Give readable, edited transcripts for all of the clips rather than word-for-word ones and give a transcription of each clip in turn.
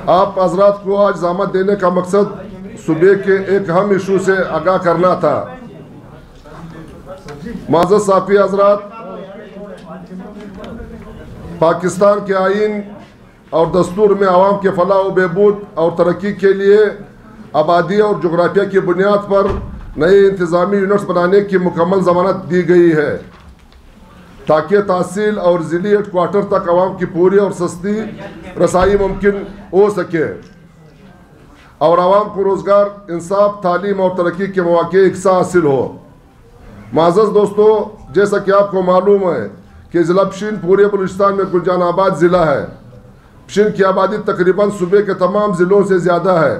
آپ حضرات کو آج زحمت دینے کا مقصد صوبے کے ایک اہم ایشو سے آگاہ کرنا تھا۔ معزز صحافی حضرات، پاکستان کے آئین اور دستور میں عوام کے فلاح و بہبود اور ترقی کے لیے آبادی اور جغرافیہ کی بنیاد پر نئے انتظامی یونٹس بنانے کی مکمل ضمانت دی گئی ہے تاکہ تحصیل اور ضلعی ہیڈ کوارٹر تک عوام کی پوری اور سستی رسائی ممکن ہو سکے اور عوام کو روزگار، انصاف، تعلیم اور ترقی کے مواقع یکساں حاصل ہو۔ معزز دوستو، جیسا کہ آپ کو معلوم ہے کہ ضلع پشین پورے بلوچستان میں گلجان آباد ضلع ہے۔ پشین کی آبادی تقریباً صوبے کے تمام ضلعوں سے زیادہ ہے۔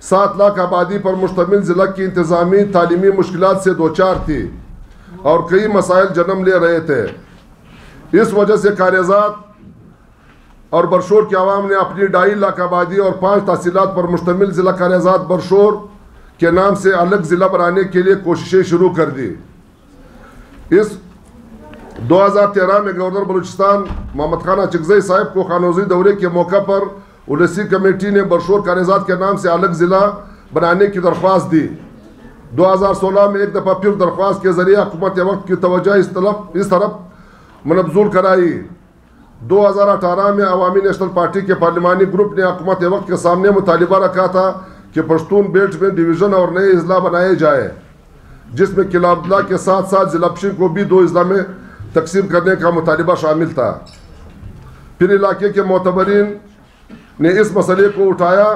7 لاکھ آبادی پر مشتمل ضلع کی انتظامی تعلیمی مشکلات سے دوچار تھی اور کئی مسائل جنم لے رہے تھے۔ اس وجہ سے کاریزات اور برشور کے عوام نے اپنی 2.5 لاکھ آبادی اور 5 تحصیلات پر مشتمل ضلع کاریزات برشور کے نام سے الگ ضلع بنانے کے لیے کوششیں شروع کر دی۔ اس 2013 میں گورنر بلوچستان محمد خان اچکزئی صاحب کو خانوزی دورے کے موقع پر الیسی کمیٹی نے برشور کاریزات کے نام سے الگ ضلع بنانے کی درخواست دی۔ 2016 میں ایک دفعہ پھر درخواست کے ذریعے حکومت وقت کی توجہ اس طرف منبذول کرائی۔ 2018 میں عوامی نیشنل پارٹی کے پارلیمانی گروپ نے حکومت وقت کے سامنے مطالبہ رکھا تھا کہ پشتون بیلٹ میں ڈویژن اور نئے اضلاع بنائے جائے، جس میں قلعہ عبداللہ کے ساتھ ساتھ ضلع پشین کو بھی 2 اضلاع میں تقسیم کرنے کا مطالبہ شامل تھا۔ پھر علاقے کے معتبرین نے اس مسئلے کو اٹھایا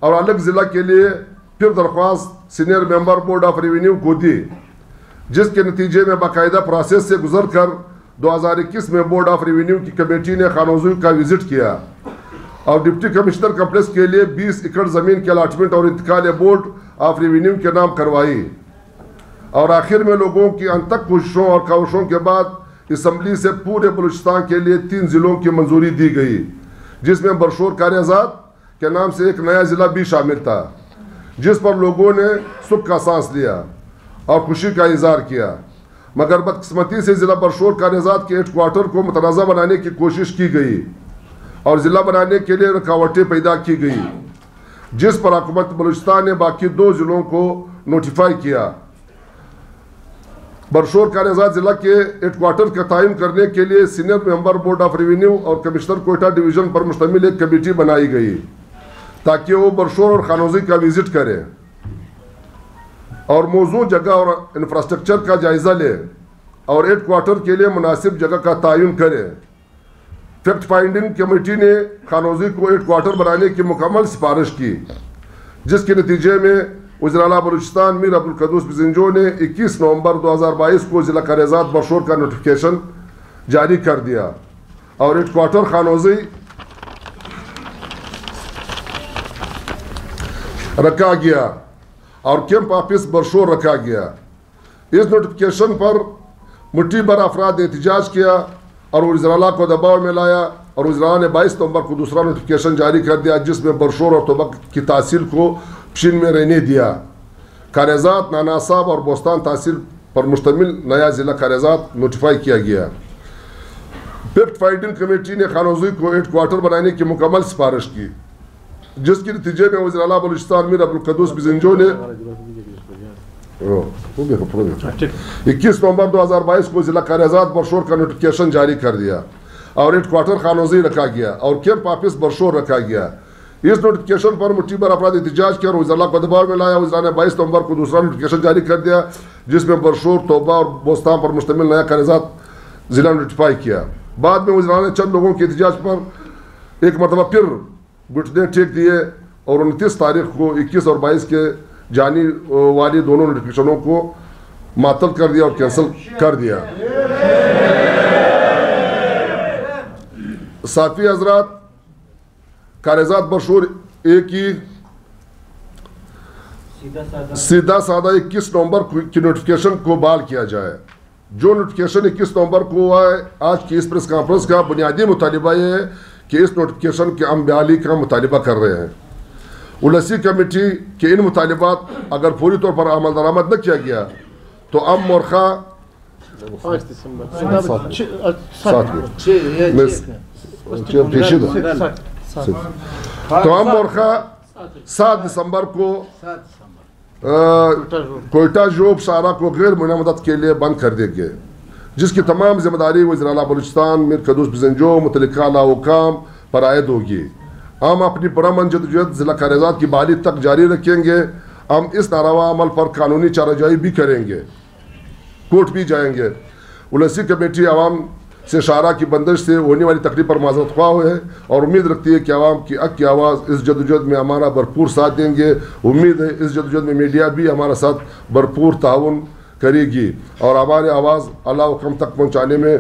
اور الگ ضلع کے لیے پھر درخواست senior member board of revenue کو دی، جس کے نتیجے میں باقاعدہ پروسیس سے گزر کر 2021 میں بورڈ آف ریونیو کی کمیٹی نے خانوزی کا وزٹ کیا اور ڈپٹی کمشنر کمپلیکس کے لیے 20 ایکڑ زمین کے الاٹمنٹ اور انتقال بورڈ آف ریونیو کے نام کروائی، اور آخر میں لوگوں کی انتھک کوششوں اور کاوشوں کے بعد اسمبلی سے پورے بلوچستان کے لیے 3 ضلعوں کی منظوری دی گئی، جس میں برشور کاریزات کے نام سے ایک نیا ضلع بھی شامل تھا، جس پر لوگوں نے سکھ کا سانس لیا اور خوشی کا اظہار کیا۔ مگر بدقسمتی سے ضلع برشور کاریزات کے ہیڈ کوارٹر کو متنازع بنانے کی کوشش کی گئی اور ضلع بنانے کے لیے رکاوٹیں پیدا کی گئی، جس پر حکومت بلوچستان نے باقی 2 ضلعوں کو نوٹیفائی کیا۔ برشور کاریزات ضلع کے ہیڈ کوارٹر کا تعین کرنے کے لیے senior member board of revenue اور کمشنر کوئٹہ ڈویژن پر مشتمل ایک کمیٹی بنائی گئی تاکہ وہ برشور اور خانوزی کا وزٹ کرے اور موزوں جگہ اور انفراسٹرکچر کا جائزہ لے اور ہیڈ کوارٹر کے لیے مناسب جگہ کا تعین کرے۔ فیکٹ فائنڈنگ کمیٹی نے خانوزی کو ہیڈ کوارٹر بنانے کی مکمل سفارش کی، جس کے نتیجے میں وزیر اعلیٰ بلوچستان میر عبدالقدوس بزنجو نے 21 نومبر 2022 کو ضلع کاریزات برشور کا نوٹیفیکیشن جاری کر دیا اور ہیڈ کوارٹر خانوزی رکھا گیا اور کیمپ آفس برشور رکھا گیا۔ اس نوٹیفیکیشن پر مٹھی بھر افراد نے احتجاج کیا اور وزیر اعلیٰ کو دباؤ میں لایا اور وزیر اعلیٰ نے 22 نومبر کو دوسرا نوٹیفیکیشن جاری کر دیا، جس میں برشور اور توبک کی تحصیل کو پشین میں رہنے دیا۔ کاریزات، نانا صاحب اور بوستان تحصیل پر مشتمل نیا ضلع کاریزات نوٹیفائی کیا گیا۔ فیکٹ فائنڈنگ کمیٹی نے خانوزی کو ہیڈ کوارٹر بنانے کی مکمل سفارش کی، جس کے نتیجے میں وزیر اعلیٰ بلوچستان میر عبدالقدوس بزنجو نے 21 نومبر 2022 کو ضلع کاریزات برشور کا نوٹیفیکیشن جاری کر دیا اور ہیڈ کوارٹر خانوزی رکھا گیا اور کیمپ آفس برشور رکھا گیا۔ اس نوٹیفیکیشن پر مٹھی بھر افراد احتجاج کیا اور وزیر اعلیٰ کو دباؤ میں لایا۔ وزیر اعلیٰ نے 22 نومبر کو دوسرا نوٹیفیکیشن جاری کر دیا، جس میں برشور، توبہ اور بوستان پر مشتمل نیا کاریزات ضلع نوٹیفائی کیا۔ بعد میں وزیر اعلیٰ نے چند لوگوں کے احتجاج پر ایک مرتبہ پھر گھٹنے ٹیک دیے اور 29 تاریخ کو 21 اور 22 کے جانی والی دونوں نوٹیفیکیشنوں کو معطل کر دیا اور کینسل کر دیا۔ صحافی حضرات، کاریزات برشور ایک ہی سیدھا سادہ 21 نومبر کی نوٹیفیکیشن کو بحال کیا جائے۔ جو نوٹیفیکیشن 21 نومبر کو ہوا ہے، آج کی اس پریس کانفرنس کا بنیادی مطالبہ یہ ہے کہ اس نوٹیفیکیشن کے ہم بحالی کا مطالبہ کر رہے ہیں۔ الیسی کمیٹی کے ان مطالبات اگر پوری طور پر عمل درآمد نہ کیا گیا تو ام مورخہ تو ہم مورخہ 7 دسمبر کو کوئٹہ جوب شاہراہ کو غیر معینہ مدت کے لیے بند کر دیں گے، جس کی تمام ذمہ داری وزیر اعلیٰ بلوچستان میر قدوس بزنجو متعلقہ اعلیٰ حکام پر عائد ہوگی۔ ہم اپنی پرامن جدوجہد ضلع کاریزات کی بحالی تک جاری رکھیں گے۔ ہم اس ناروا عمل پر قانونی چارہ جائی بھی کریں گے، کورٹ بھی جائیں گے۔ ولیسی کمیٹی عوام سے شاہراہ کی بندش سے ہونے والی تقریب پر معذرت خواہ ہے اور امید رکھتی ہے کہ عوام کی حق کی آواز اس جدوجہد میں ہمارا بھرپور ساتھ دیں گے۔ امید ہے اس جدوجہد میں میڈیا بھی ہمارا ساتھ بھرپور تعاون کرے گی اور ہماری آواز اعلیٰ حکم تک پہنچانے میں